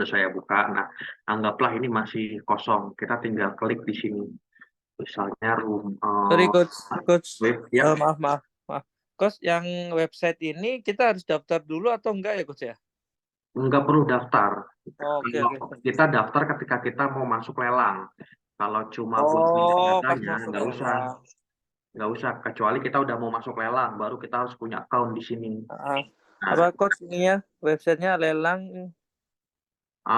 Udah saya buka. Nah, anggaplah ini masih kosong. Kita tinggal klik di sini. Misalnya Sorry coach, coach, web ya, maaf maaf maaf. Coach, yang website ini kita harus daftar dulu atau enggak ya coach ya? nggak perlu daftar. Oke Kalau oke. kita daftar ketika kita mau masuk lelang. Kalau cuma buat ngisi Oh, pas datanya, masuk nggak usah. lelang. Nggak usah. Kecuali kita udah mau masuk lelang, baru kita harus punya account di sini. Ah, Nah, apa coach ini ya? Websitenya lelang.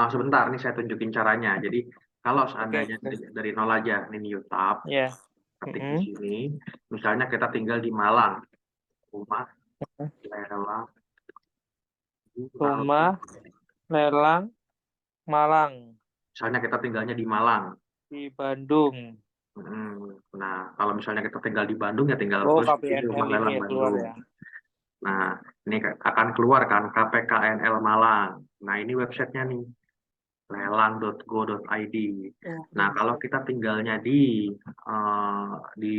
sebentar, nih saya tunjukin caranya. Jadi, kalau Oke seandainya oke. dari nol aja, ini new tab, Ya. ketik di Mm-mm. sini, misalnya kita tinggal di Malang, rumah lelang di Malang. Rumah lelang Malang Misalnya kita tinggalnya di Malang. di Bandung. Nah, kalau misalnya kita tinggal di Bandung, ya tinggal Oh, tulis di sini KPNL rumah ini lelang ya keluar Bandung. ya. Nah, ini akan keluar kan KPKNL Malang. Nah, ini websitenya nih, lelang.go.id. Nah, kalau kita tinggalnya eh, di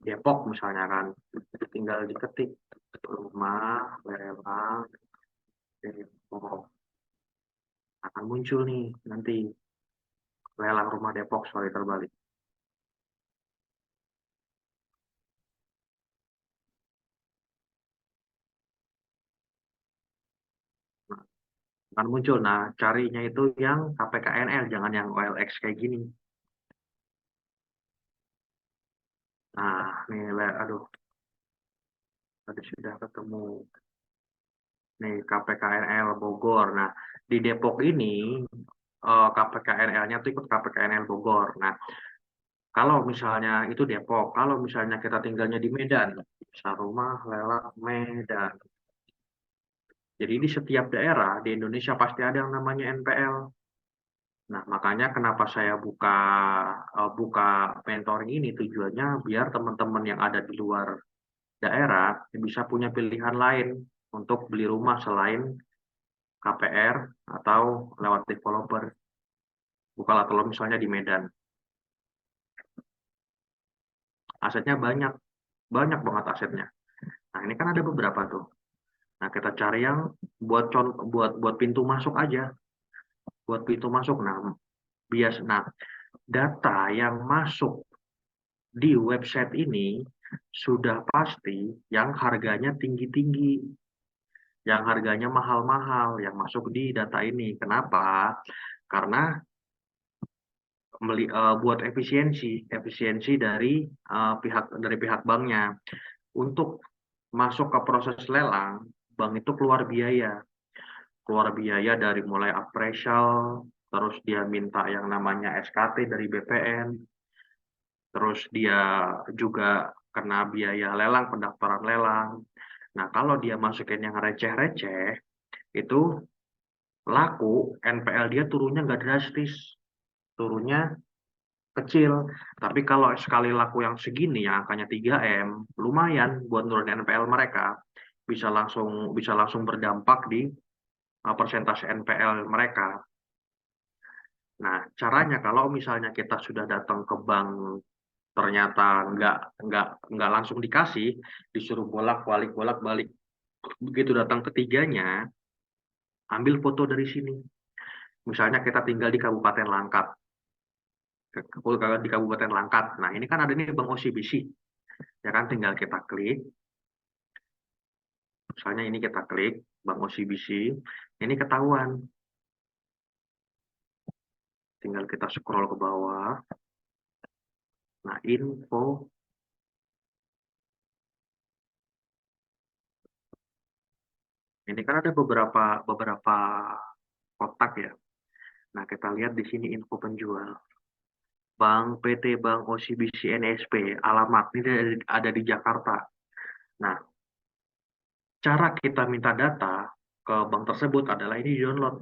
Depok misalnya kan, tinggal diketik rumah lelang Depok. Akan muncul nih nanti lelang rumah Depok, sorry terbalik. Nah, akan muncul. Nah, carinya itu yang KPKNL, jangan yang OLX kayak gini. Nah, nih, aduh, tadi sudah ketemu. Nih, KPKNL Bogor. Nah, di Depok ini KPKNL-nya tuh ikut KPKNL Bogor. Nah, kalau misalnya itu Depok, kalau misalnya kita tinggalnya di Medan, bisa rumah lelang Medan. Jadi di setiap daerah di Indonesia pasti ada yang namanya NPL. Nah, makanya kenapa saya buka mentoring ini tujuannya biar teman-teman yang ada di luar daerah bisa punya pilihan lain untuk beli rumah selain KPR atau lewat developer. Bukalah kalau misalnya di Medan, asetnya banyak, banyak banget asetnya. Nah, ini kan ada beberapa tuh. Nah, kita cari yang buat pintu masuk aja, buat pintu masuk. Nah, data yang masuk di website ini sudah pasti yang harganya tinggi-tinggi, yang harganya mahal-mahal, yang masuk di data ini. Kenapa? Karena buat efisiensi dari pihak banknya untuk masuk ke proses lelang, bank itu keluar biaya dari mulai appraisal, terus dia minta yang namanya SKT dari BPN, terus dia juga kena biaya lelang, pendaftaran lelang. Nah, kalau dia masukin yang receh-receh, itu laku, NPL dia turunnya nggak drastis, turunnya kecil. Tapi kalau sekali laku yang segini, yang angkanya 3M, lumayan buat nurunin NPL mereka. Bisa langsung berdampak di persentase NPL mereka. Nah, caranya kalau misalnya kita sudah datang ke bank ternyata nggak langsung dikasih, disuruh bolak-balik. Begitu datang ketiganya, ambil foto dari sini. Misalnya kita tinggal di Kabupaten Langkat, di Kabupaten Langkat. Nah, ini kan ada nih Bank OCBC, ya kan? Tinggal kita klik. Misalnya ini kita klik Bank OCBC, ini ketahuan. Tinggal kita scroll ke bawah. Nah, info ini kan ada beberapa beberapa kotak ya. Nah, kita lihat di sini info penjual. Bank PT Bank OCBC NSP, alamat ini ada di Jakarta. Nah, cara kita minta data ke bank tersebut adalah ini di download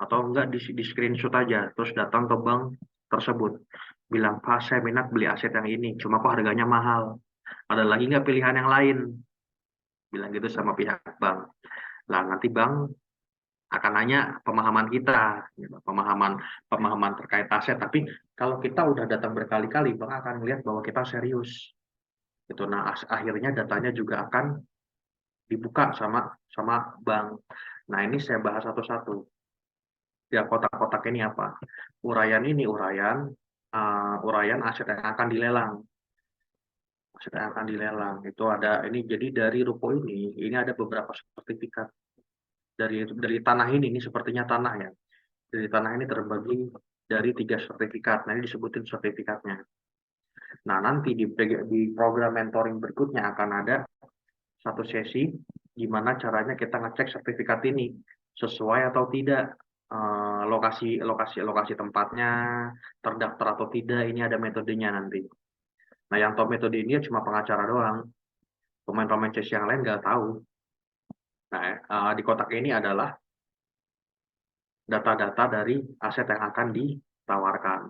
atau enggak di screenshot aja, terus datang ke bank tersebut. Bilang, Pak, saya minat beli aset yang ini, cuma kok harganya mahal. Ada lagi nggak pilihan yang lain? Bilang gitu sama pihak bank. Lah, nanti bank akan nanya pemahaman kita, gitu, pemahaman pemahaman terkait aset. Tapi kalau kita udah datang berkali-kali, bank akan melihat bahwa kita serius. Gitu. Nah, akhirnya datanya juga akan dibuka sama sama bank. Nah, ini saya bahas satu-satu. Ya, kotak-kotak ini apa? Uraian ini uraian aset yang akan dilelang. Aset yang akan dilelang itu ada ini, jadi dari ruko ini ada beberapa sertifikat dari tanah ini sepertinya tanah ya. Dari tanah ini terbagi dari 3 sertifikat. Nah, ini disebutin sertifikatnya. Nah, nanti di program mentoring berikutnya akan ada satu sesi di mana caranya kita ngecek sertifikat ini sesuai atau tidak, lokasi tempatnya terdaftar atau tidak. Ini ada metodenya nanti. Nah, yang tahu metode ini cuma pengacara doang. Pemain-pemain chess yang lain nggak tahu. Nah, di kotak ini adalah data-data dari aset yang akan ditawarkan.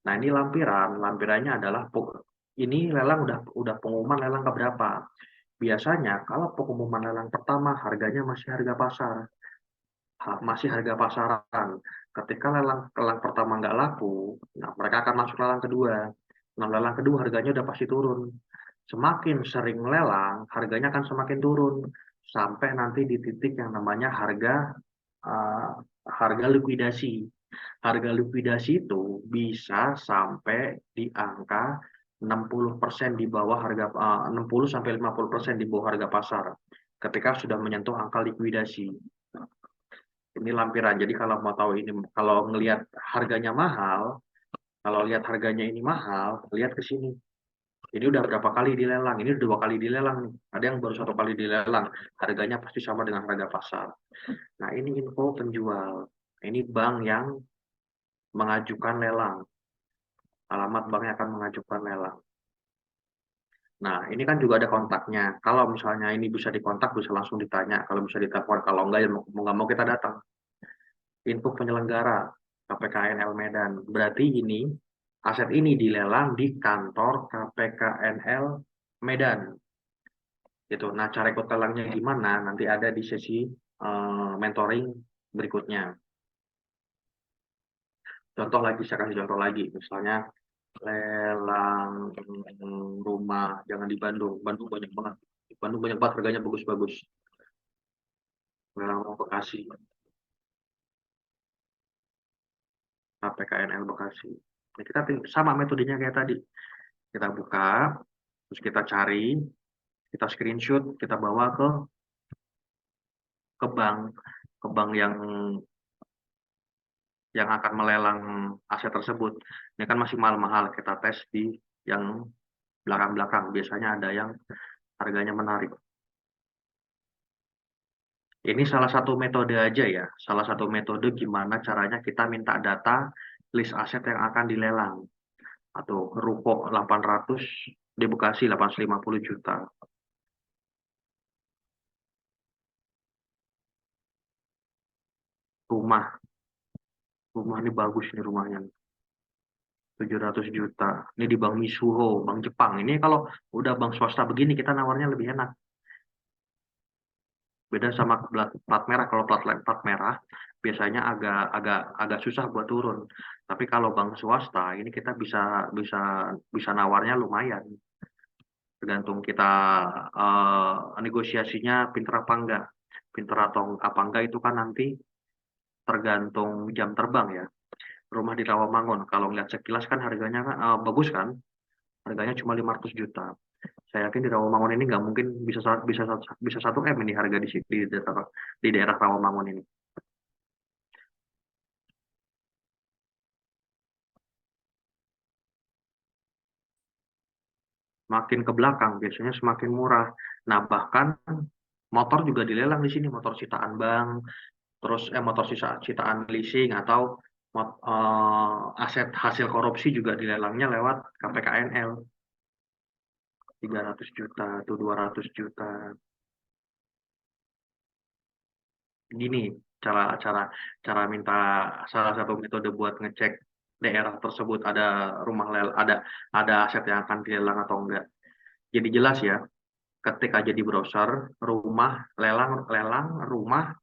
Nah, ini lampirannya adalah ini lelang udah pengumuman lelang ke berapa. Biasanya kalau pengumuman lelang pertama harganya masih harga pasar, masih harga pasaran. Ketika lelang pertama nggak laku, nah mereka akan masuk lelang kedua. Nah, lelang kedua harganya udah pasti turun. Semakin sering lelang, harganya akan semakin turun sampai nanti di titik yang namanya uh, harga likuidasi. Harga likuidasi itu bisa sampai di angka 60% di bawah 60 sampai 50% di bawah harga pasar ketika sudah menyentuh angka likuidasi. Ini lampiran. Jadi kalau mau tahu ini, kalau ngelihat harganya mahal, kalau lihat harganya ini mahal, lihat ke sini. Ini udah berapa kali dilelang? Ini udah 2 kali dilelang nih. Ada yang baru 1 kali dilelang. Harganya pasti sama dengan harga pasar. Nah, ini info penjual. Ini bank yang mengajukan lelang. Alamat bank yang akan mengajukan lelang. Nah, ini kan juga ada kontaknya. Kalau misalnya ini bisa dikontak, bisa langsung ditanya. Kalau bisa ditelepon, kalau enggak, ya mau nggak mau kita datang. Info penyelenggara KPKNL Medan. Berarti ini aset ini dilelang di kantor KPKNL Medan. Gitu. Nah, cara ikut lelangnya gimana? Nanti ada di sesi mentoring berikutnya. Contoh lagi, saya kasih contoh lagi. Misalnya lelang rumah, jangan di Bandung. Bandung banyak banget. Di Bandung banyak banget, harganya bagus-bagus. Lelang rumah Bekasi, KPKNL Bekasi. Nah, kita sama metodenya kayak tadi. Kita buka, terus kita cari, kita screenshot, kita bawa ke bank, yang akan melelang aset tersebut. Ini kan masih mahal-mahal, kita tes di yang belakang-belakang. Biasanya ada yang harganya menarik. Ini salah satu metode aja ya, salah satu metode gimana caranya kita minta data list aset yang akan dilelang. Atau ruko 800 di Bekasi 850 juta. Rumah, rumah ini bagus nih rumahnya. 700 juta. Ini di Bank Misuho, Bank Jepang. Ini kalau udah bank swasta begini kita nawarnya lebih enak. Beda sama plat merah. Kalau plat merah biasanya agak agak agak susah buat turun. Tapi kalau bank swasta ini kita bisa bisa bisa nawarnya lumayan. Tergantung kita negosiasinya pinter apa enggak. Pinter atau apa enggak itu kan nanti tergantung jam terbang ya. Rumah di Rawamangun kalau ngeliat sekilas kan harganya kan bagus kan, harganya cuma 500 juta. Saya yakin di Rawamangun ini nggak mungkin bisa 1 M ini harga di daerah Rawamangun ini. Makin ke belakang biasanya semakin murah. Nah, bahkan motor juga dilelang di sini, motor sitaan bank, terus motor sitaan leasing atau aset hasil korupsi juga dilelangnya lewat KPKNL. 300 juta atau 200 juta. Gini cara cara cara minta, salah satu metode buat ngecek daerah tersebut ada aset yang akan dilelang atau enggak. Jadi jelas ya, ketik aja di browser rumah lelang lelang rumah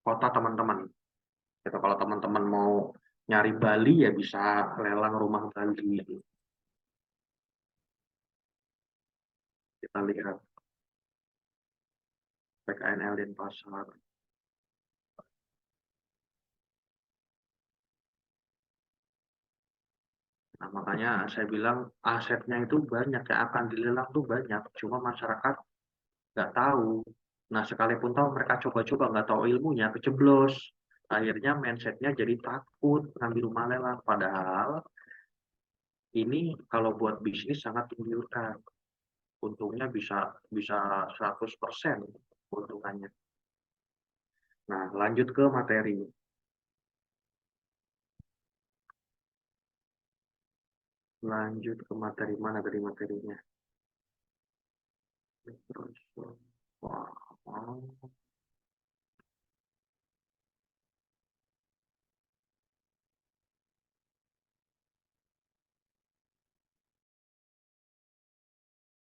kota teman-teman. Itu kalau teman-teman mau nyari Bali ya bisa lelang rumah Bali. Kita lihat PKNL Denpasar. Nah, makanya saya bilang asetnya itu banyak yang akan dilelang tuh banyak, cuma masyarakat nggak tahu. Nah, sekalipun tahu mereka coba-coba nggak tahu ilmunya, keceblos. Akhirnya mindsetnya jadi takut ngambil rumah lelang. Padahal ini kalau buat bisnis sangat menggiurkan. Untungnya bisa bisa 100% keuntungannya. Nah, lanjut ke materi. Lanjut ke materi mana dari materinya? Terus, wah,